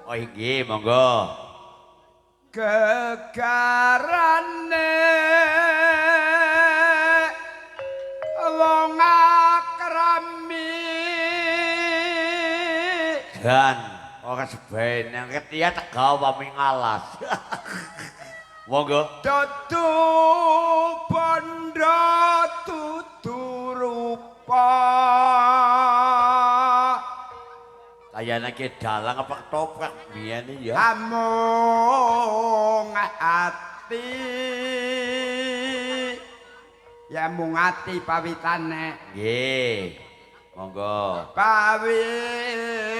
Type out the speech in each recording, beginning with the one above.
Oh iki monggo. Gegarane wong akrami Dan ora sebae nang ketia Tegal pami ngalas. Monggo. dudu bondo dudu rupa Kayane ki dalang apa ketoprak biyen ya. amung ati ya mung ati pawitane Nggih. Monggo. Pawitane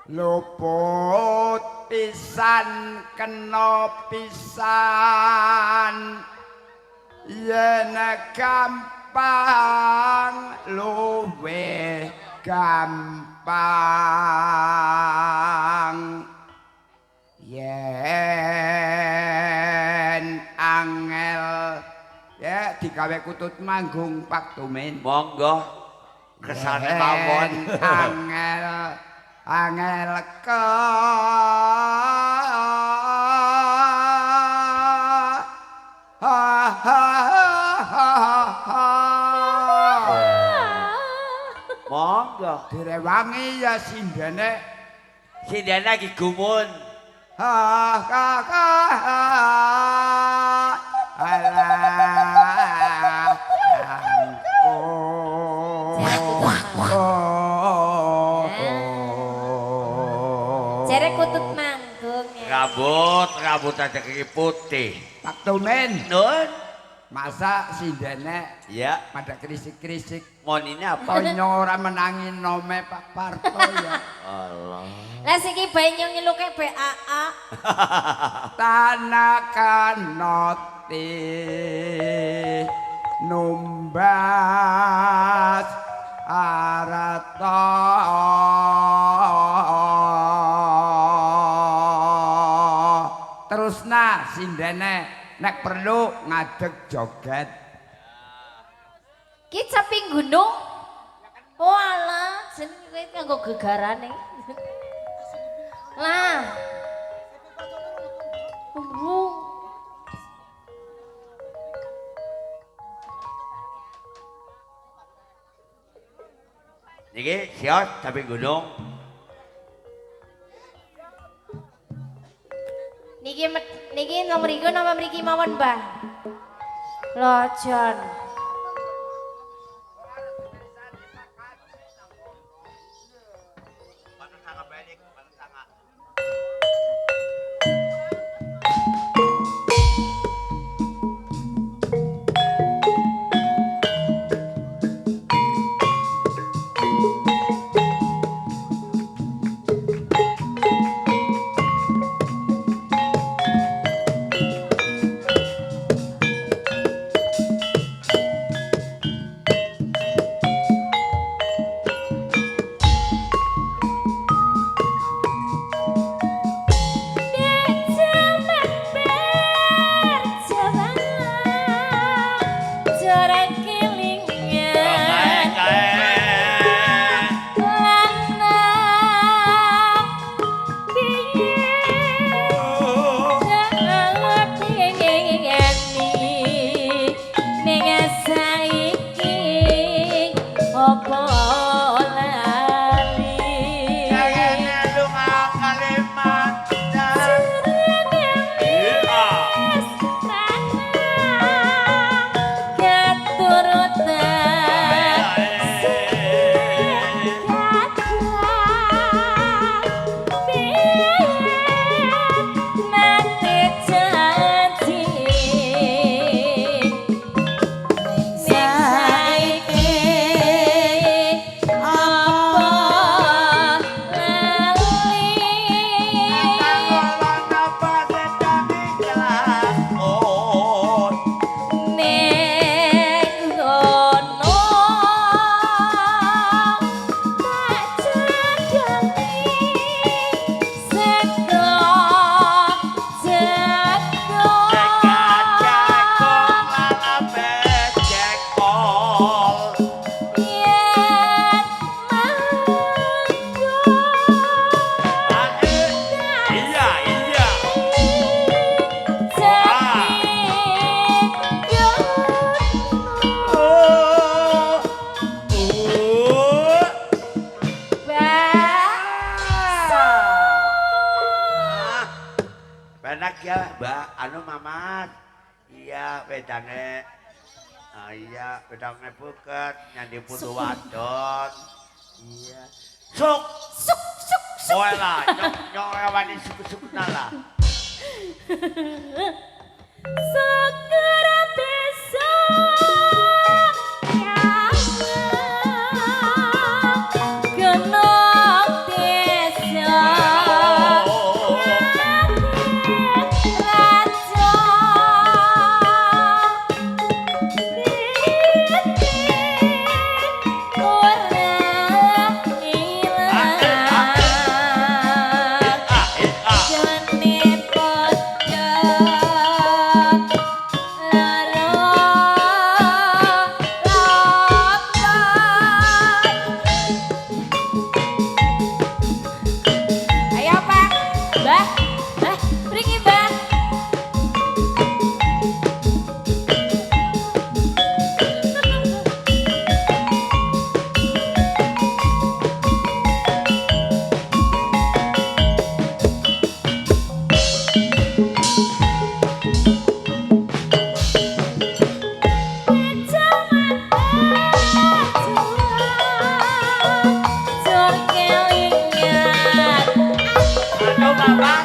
luput pisan kena pisan yen gampang luwih gampang yen angel ya digawe kutut manggung Pak Tumin Monggo. Kesane mawon. Angel ke Monggo. direwangi ya sindene Sindene iki gumun. Alah Jere kutut manggung ya. Rambut aja kiki putih. Pak Tumen, Nun. masa sindene Ya, pada krisik-krisik monine apa? Tonyo ora menangi nome Pak Parto ya. Allah. Lah siki banyu ngiluke BAA. Tanakanoti numbas arata terusna sindene nek perlu ngadeg joget Ki caping gunung. Walah, jeneng kowe kanggo gegarane. Lah. Burung. Niki siot tapi gunung. Niki nomor iku nama mriki mawon, Mbah. Lojon. Penak ya, Mbak. Anu Mamat. Iya, wedane. Ah iya, wedane buket nyandi putu wadon. Iya. Suk. Suk suk suk. Kowe lah, nyok wani suk-suk lah. Segera bisa genok desa raja orang ilang jane pojok laro ayo Pak, Mbah, mriki Mbah. Anu Mamat.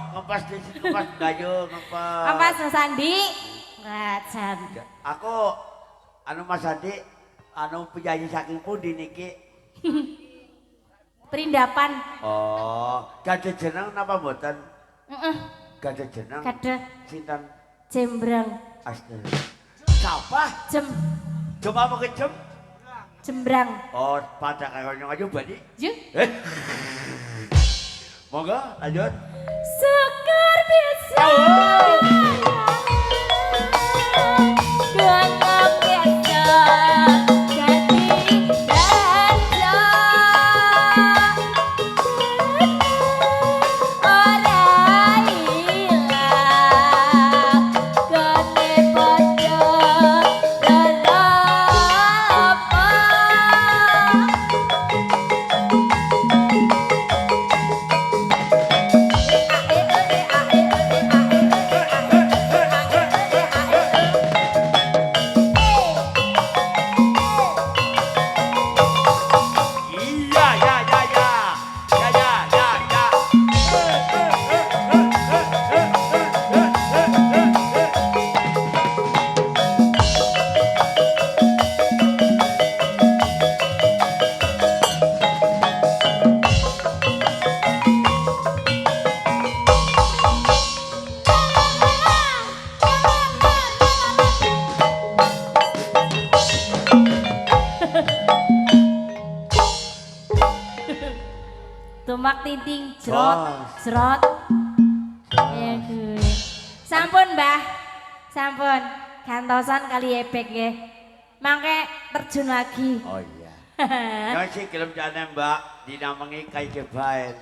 Ngepas di sini, ngepas gayung, ngepas. Apa Mas Sandi? Ngacan. Aku anu Mas Andi, anu penyanyi saking pundi niki? Perindapan. Oh, gadah jeneng napa mboten? Heeh. Gadah jeneng. Kadah Sinten? Jembrang. Astaga. Siapa? Jam apa ke jam? Jembrang. Oh, pada karo nyong aja bali. Yuk. Monggo lanjut. Sekar bisa. Genok desa jadi raja. Orang ilang gane pojok lelapa. Iya, ya, ya, ya. Ya, ya, ya, ya. Tumak tinting jrot Bos. jrot. Ya gue. Sampun Mbah. Sampun. Gantosan kali ebek nggih. Mangke terjun lagi. Oh iya. Ya sih gelem jane Mbak dinamengi Kai Jebaen.